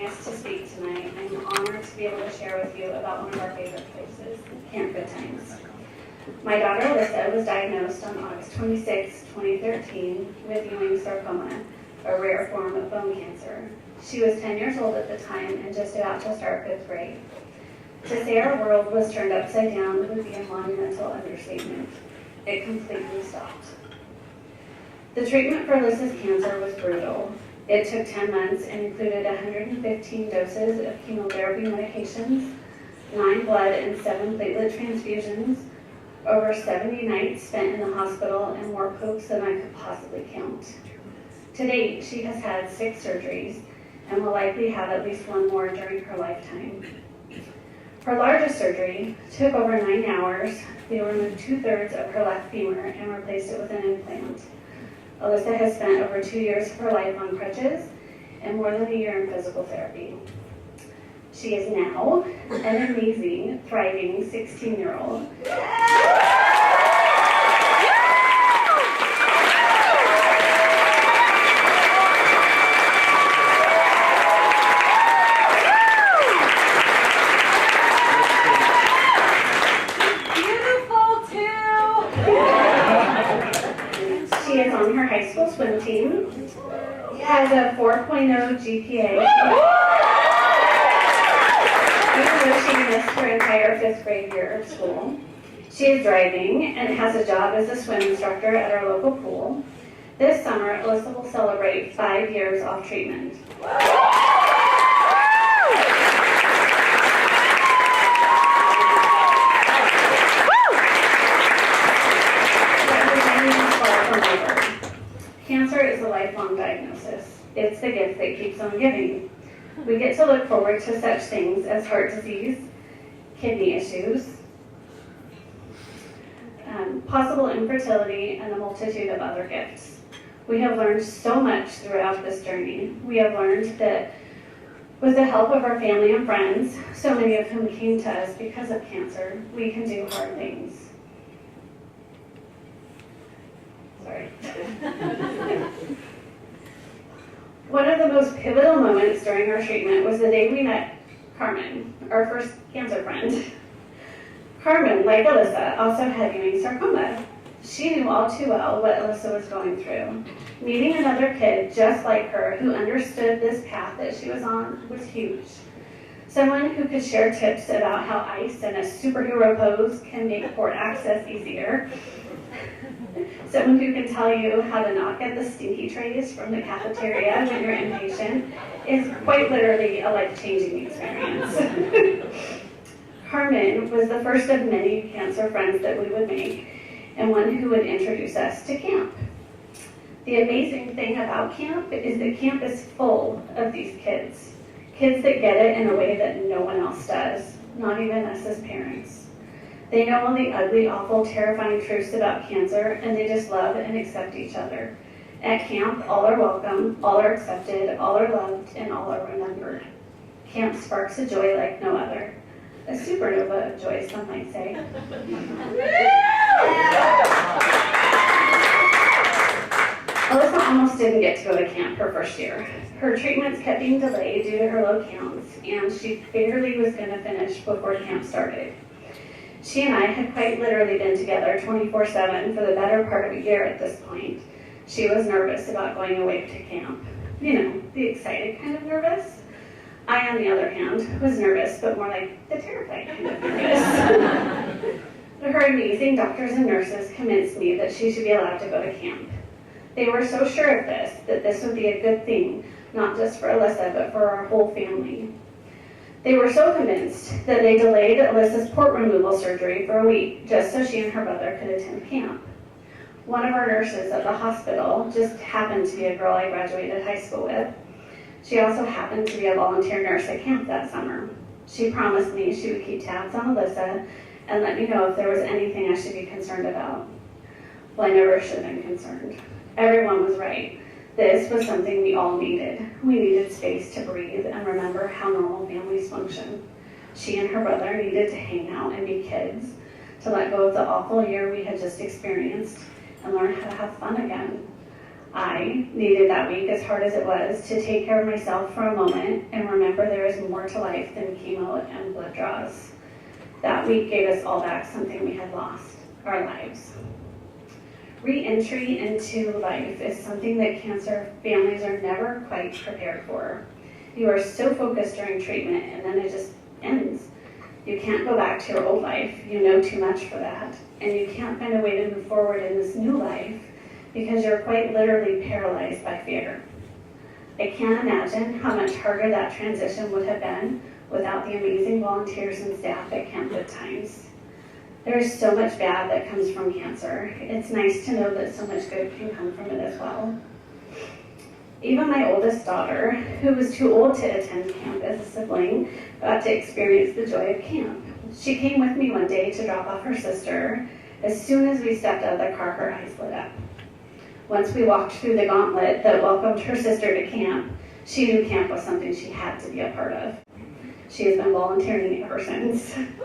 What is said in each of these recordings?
joining us to speak tonight. I'm honored to be able to share with you about one of our favorite places, Camp Goodtimes. My daughter Alyssa was diagnosed on August 26, 2013 with Ewing sarcoma, a rare form of bone cancer. She was 10 years old at the time and just about to start 5th grade. To say our world was turned upside down would be a monumental understatement. It completely stopped. The treatment for Alyssa's cancer was brutal. It took 10 months and included 115 doses of chemotherapy medications, 9 blood and 7 platelet transfusions, over 70 nights spent in the hospital, and more pokes than I could possibly count. To date, she has had 6 surgeries and will likely have at least 1 more during her lifetime. Her largest surgery took over 9 hours. They removed 2/3 of her left femur and replaced it with an implant. Alyssa has spent over 2 years of her life on crutches and more than a year in physical therapy. She is now an amazing, thriving 16-year-old. She is on her high school swim team, has a 4.0 GPA, even though she missed her entire 5th grade year of school. She is driving and has a job as a swim instructor at our local pool. This summer, Alyssa will celebrate 5 years off treatment. Cancer is a lifelong diagnosis. It's the gift that keeps on giving. We get to look forward to such things as heart disease, kidney issues, possible infertility, and a multitude of other gifts. We have learned so much throughout this journey. We have learned that with the help of our family and friends, so many of whom came to us because of cancer, we can do hard things. Sorry. One of the most pivotal moments during our treatment was the day we met Carmen, our first cancer friend. Carmen, like Alyssa, also had Ewing sarcoma. She knew all too well what Alyssa was going through. Meeting another kid just like her who understood this path that she was on was huge. Someone who could share tips about how ice and a superhero pose can make port access easier. Someone who can tell you how to not get the stinky trays from the cafeteria when you're impatient is quite literally a life-changing experience. Carmen was the first of many cancer friends that we would make, and one who would introduce us to camp. The amazing thing about camp is that camp is full of these kids that get it in a way that no one else does, not even us as parents. They know all the ugly, awful, terrifying truths about cancer, and they just love and accept each other. At camp, all are welcome, all are accepted, all are loved, and all are remembered. Camp sparks a joy like no other. A supernova of joy, some might say. Alyssa almost didn't get to go to camp her first year. Her treatments kept being delayed due to her low counts, and she barely was going to finish before camp started. She and I had quite literally been together 24/7 for the better part of a year at this point. She was nervous about going away to camp. You know, the excited kind of nervous. I, on the other hand, was nervous, but more like the terrified kind of nervous. Her amazing doctors and nurses convinced me that she should be allowed to go to camp. They were so sure of this, that this would be a good thing, not just for Alyssa, but for our whole family. They were so convinced that they delayed Alyssa's port removal surgery for a week, just so she and her brother could attend camp. One of our nurses at the hospital just happened to be a girl I graduated high school with. She also happened to be a volunteer nurse at camp that summer. She promised me she would keep tabs on Alyssa and let me know if there was anything I should be concerned about. Well, I never should have been concerned. Everyone was right. This was something we all needed. We needed space to breathe and remember how normal families function. She and her brother needed to hang out and be kids, to let go of the awful year we had just experienced and learn how to have fun again. I needed that week, as hard as it was, to take care of myself for a moment and remember there is more to life than chemo and blood draws. That week gave us all back something we had lost, our lives. Re-entry into life is something that cancer families are never quite prepared for. You are so focused during treatment and then it just ends. You can't go back to your old life. You know too much for that. And you can't find a way to move forward in this new life because you're quite literally paralyzed by fear. I can't imagine how much harder that transition would have been without the amazing volunteers and staff at Camp Goodtimes. There is so much bad that comes from cancer. It's nice to know that so much good can come from it as well. Even my oldest daughter, who was too old to attend camp as a sibling, got to experience the joy of camp. She came with me one day to drop off her sister. As soon as we stepped out of the car, her eyes lit up. Once we walked through the gauntlet that welcomed her sister to camp, she knew camp was something she had to be a part of. She has been volunteering ever since. Camp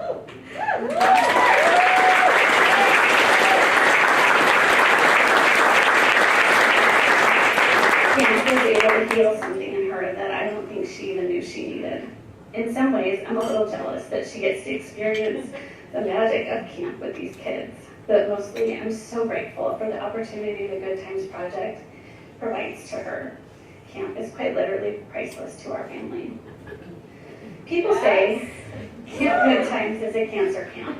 was able to heal something in her that I don't think she even knew she needed. In some ways, I'm a little jealous that she gets to experience the magic of camp with these kids. But mostly, I'm so grateful for the opportunity the Goodtimes Project provides to her. Camp is quite literally priceless to our family. People say Camp Goodtimes is a cancer camp.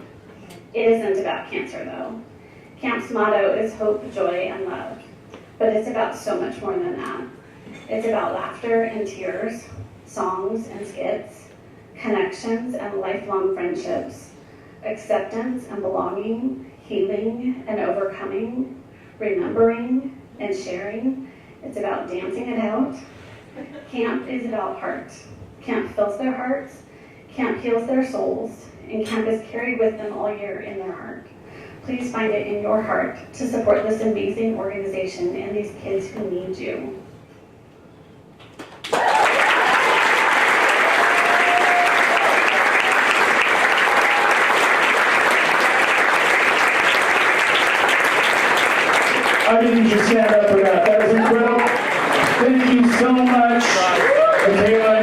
It isn't about cancer, though. Camp's motto is hope, joy, and love. But it's about so much more than that. It's about laughter and tears, songs and skits, connections and lifelong friendships, acceptance and belonging, healing and overcoming, remembering and sharing. It's about dancing it out. Camp is about heart. Camp fills their hearts, camp heals their souls, and camp is carried with them all year in their heart. Please find it in your heart to support this amazing organization and these kids who need you. I didn't just stand up for that. That was incredible. Thank you so much, Michella.